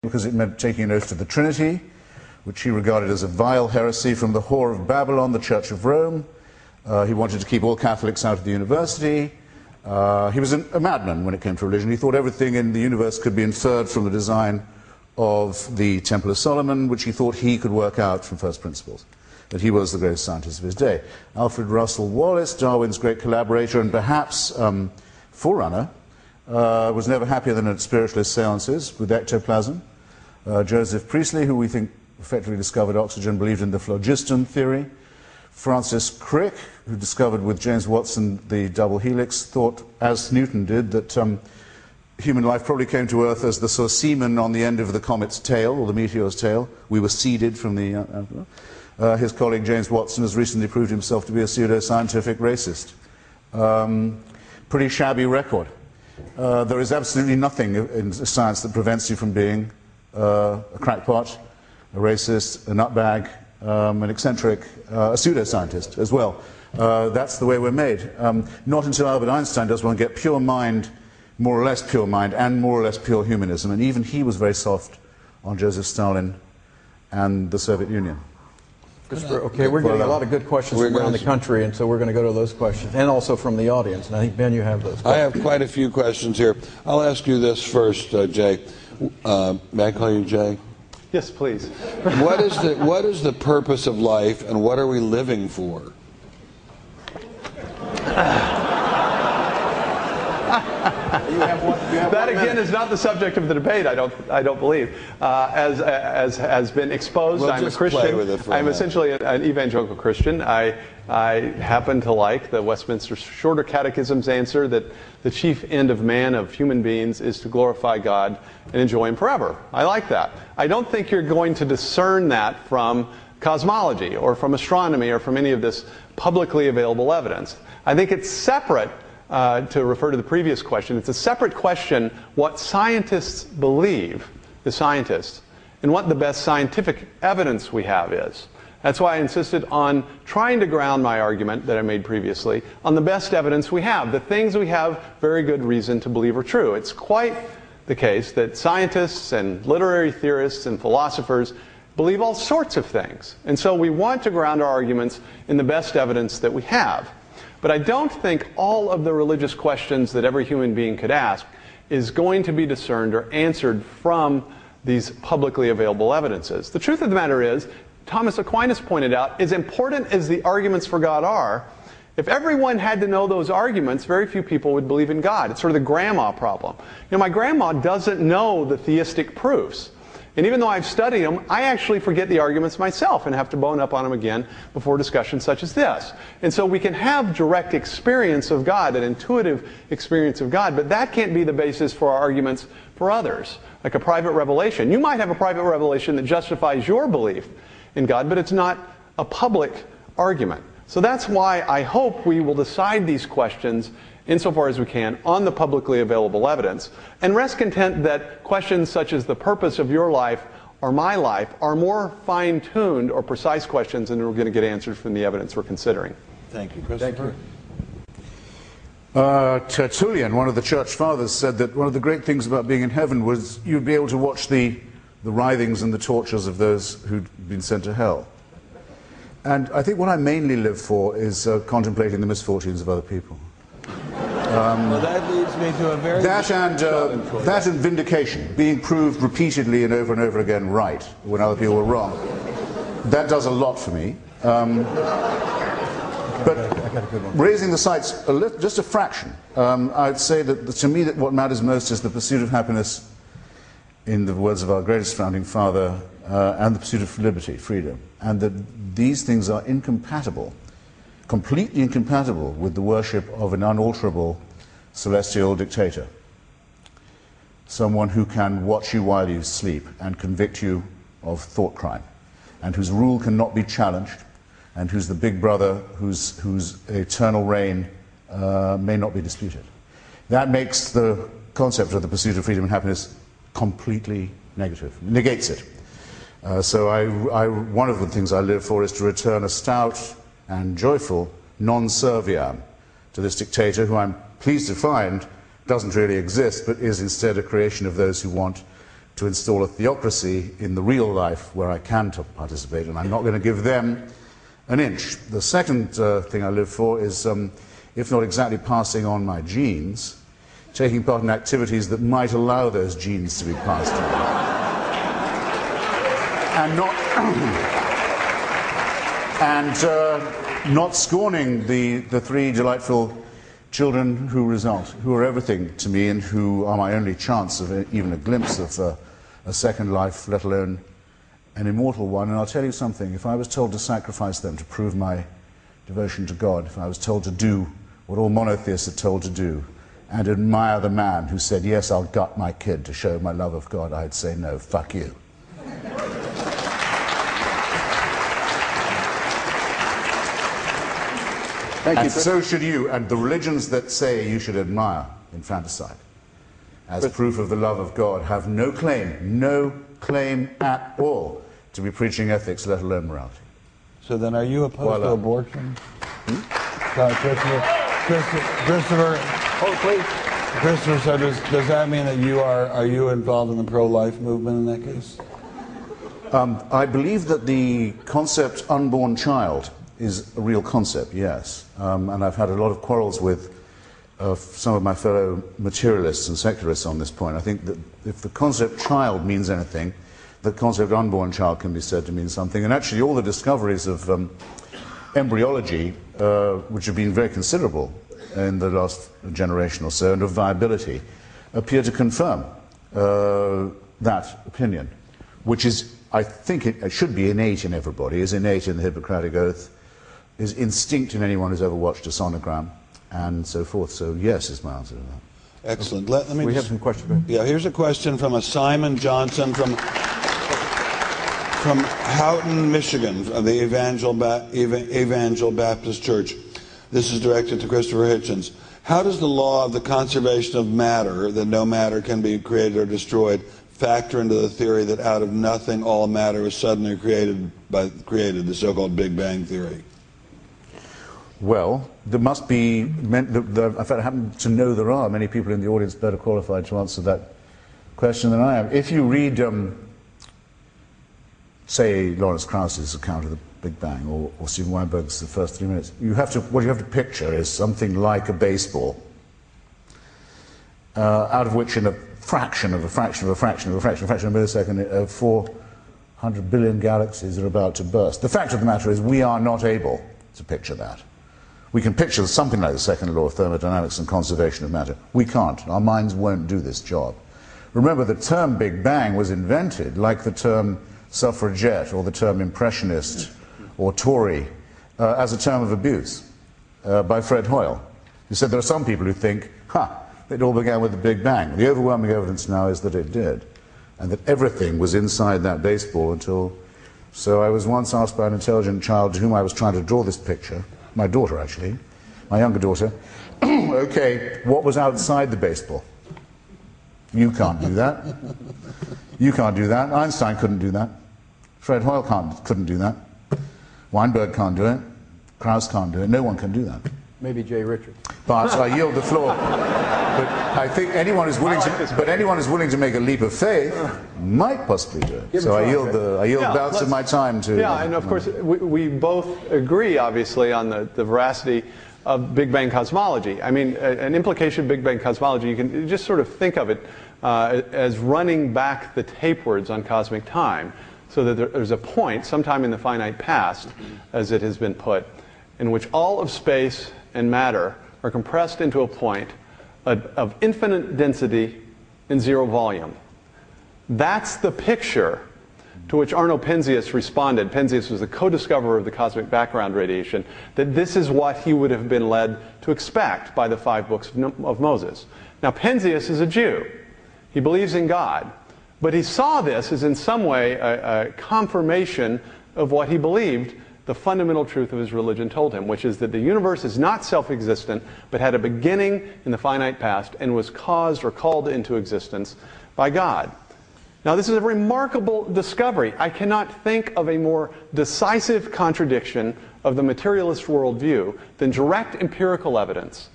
because it meant taking an oath to the Trinity, which he regarded as a vile heresy from the whore of Babylon, the Church of Rome. He wanted to keep all Catholics out of the university. He was a madman when it came to religion. He thought everything in the universe could be inferred from the design of the Temple of Solomon, which he thought he could work out from first principles, that he was the greatest scientist of his day. Alfred Russel Wallace, Darwin's great collaborator and perhaps forerunner, was never happier than at spiritualist seances with ectoplasm. Joseph Priestley, who we think effectively discovered oxygen, believed in the phlogiston theory. Francis Crick, who discovered with James Watson the double helix, thought, as Newton did, that human life probably came to Earth as the sort of semen on the end of the comet's tail, or the meteor's tail. We were seeded from the... his colleague James Watson has recently proved himself to be a pseudo-scientific racist. Pretty shabby record. There is absolutely nothing in science that prevents you from being a crackpot, a racist, a nutbag, an eccentric, a pseudo-scientist as well. That's the way we're made. Not until Albert Einstein does one get pure mind, more or less pure mind, and more or less pure humanism. And even he was very soft on Joseph Stalin and the Soviet Union. Okay, we're getting a lot of good questions from around the country, and so we're going to go to those questions, and also from the audience. And I think, Ben, you have those questions. I have quite a few questions here. I'll ask you this first, Jay. May I call you Jay? Yes, please. What is the purpose of life, and what are we living for? That again is not the subject of the debate. I don't believe. As has been exposed, I'm a Christian. I'm essentially an evangelical Christian. I happen to like the Westminster Shorter Catechism's answer that the chief end of man, of human beings, is to glorify God and enjoy Him forever. I like that. I don't think you're going to discern that from cosmology or from astronomy or from any of this publicly available evidence. I think it's separate. To refer to the previous question, it's a separate question what scientists believe, the scientists, and what the best scientific evidence we have is. That's why I insisted on trying to ground my argument that I made previously on the best evidence we have, the things we have very good reason to believe are true. It's quite the case that scientists and literary theorists and philosophers believe all sorts of things. And so we want to ground our arguments in the best evidence that we have. But I don't think all of the religious questions that every human being could ask is going to be discerned or answered from these publicly available evidences. The truth of the matter is, Thomas Aquinas pointed out, as important as the arguments for God are, if everyone had to know those arguments, very few people would believe in God. It's sort of the grandma problem. You know, my grandma doesn't know the theistic proofs. And even though I've studied them, I actually forget the arguments myself and have to bone up on them again before discussions such as this. And so we can have direct experience of God, an intuitive experience of God, but that can't be the basis for our arguments for others, like a private revelation. You might have a private revelation that justifies your belief in God, but it's not a public argument. So that's why I hope we will decide these questions insofar as we can on the publicly available evidence, and rest content that questions such as the purpose of your life or my life are more fine-tuned or precise questions than we're going to get answered from the evidence we're considering. Thank you, Christopher. Tertullian, one of the church fathers, said that one of the great things about being in heaven was you'd be able to watch the writhings and the tortures of those who'd been sent to hell. And I think what I mainly live for is contemplating the misfortunes of other people. Well, that leads me to a very... That and vindication, being proved repeatedly and over again right when other people were wrong. That does a lot for me. But raising the sights just a fraction, I'd say that to me that what matters most is the pursuit of happiness, in the words of our greatest founding father, and the pursuit of liberty, freedom. And that these things are incompatible, completely incompatible with the worship of an unalterable celestial dictator. Someone who can watch you while you sleep and convict you of thought crime, and whose rule cannot be challenged, and who's the big brother whose eternal reign may not be disputed. That makes the concept of the pursuit of freedom and happiness completely negative, negates it. So one of the things I live for is to return a stout and joyful non-serviam to this dictator, who I'm pleased to find doesn't really exist, but is instead a creation of those who want to install a theocracy in the real life where I can participate, and I'm not going to give them an inch. The second thing I live for is, if not exactly passing on my genes, taking part in activities that might allow those genes to be passed on. And not scorning the three delightful children who are everything to me and who are my only chance of even a glimpse of a second life, let alone an immortal one. And I'll tell you something, if I was told to sacrifice them to prove my devotion to God, if I was told to do what all monotheists are told to do, and admire the man who said, yes, I'll gut my kid to show my love of God, I'd say, no, fuck you. Thank you. And so should you. And the religions that say you should admire infanticide as proof of the love of God have no claim at all to be preaching ethics, let alone morality. So then are you opposed to abortion? Christopher. Oh, please. Christopher, so does that mean that are you involved in the pro-life movement in that case? I believe that the concept unborn child is a real concept, yes. And I've had a lot of quarrels with some of my fellow materialists and secularists on this point. I think that if the concept child means anything, the concept unborn child can be said to mean something. And actually all the discoveries of embryology, which have been very considerable in the last generation or so, and of viability, appear to confirm that opinion, which is, I think it should be innate in everybody, is innate in the Hippocratic Oath, is instinct in anyone who's ever watched a sonogram, and so forth. So yes is my answer to that. Excellent. Let me have some questions. Yeah, here's a question from a Simon Johnson from Houghton, Michigan, of the Evangel Baptist Church. This is directed to Christopher Hitchens. How does the law of the conservation of matter, that no matter can be created or destroyed, factor into the theory that out of nothing all matter was suddenly created, the so-called Big Bang theory? Well, there must be, in fact, I happen to know there are many people in the audience better qualified to answer that question than I am. If you read, say, Lawrence Krauss's account of the Big Bang, or Stephen Weinberg's The First 3 Minutes, what you have to picture is something like a baseball, out of which in a fraction of a millisecond, 400 billion galaxies are about to burst. The fact of the matter is we are not able to picture that. We can picture something like the second law of thermodynamics and conservation of matter. We can't. Our minds won't do this job. Remember, the term Big Bang was invented, like the term suffragette or the term impressionist or Tory, as a term of abuse by Fred Hoyle. He said there are some people who think, it all began with the Big Bang. The overwhelming evidence now is that it did, and that everything was inside that baseball until... So I was once asked by an intelligent child to whom I was trying to draw this picture, my daughter actually, my younger daughter, okay, what was outside the baseball? You can't do that. You can't do that. Einstein couldn't do that. Fred Hoyle couldn't do that. Weinberg can't do it. Krauss can't do it. No one can do that. Maybe Jay Richards. But I yield the floor. But I think anyone who's willing to make a leap of faith might possibly do it. So I yield the balance of my time to... Yeah, and of course we both agree, obviously, on the veracity of Big Bang cosmology. I mean, an implication of Big Bang cosmology, you can just sort of think of it as running back the tapewords on cosmic time, so that there's a point, sometime in the finite past, as it has been put, in which all of space and matter are compressed into a point of infinite density in zero volume. That's the picture to which Arno Penzias responded. Penzias was the co-discoverer of the cosmic background radiation, that this is what he would have been led to expect by the 5 books of Moses. Now, Penzias is a Jew. He believes in God. But he saw this as in some way a confirmation of what he believed the fundamental truth of his religion told him, which is that the universe is not self-existent, but had a beginning in the finite past and was caused or called into existence by God. Now, this is a remarkable discovery. I cannot think of a more decisive contradiction of the materialist worldview than direct empirical evidence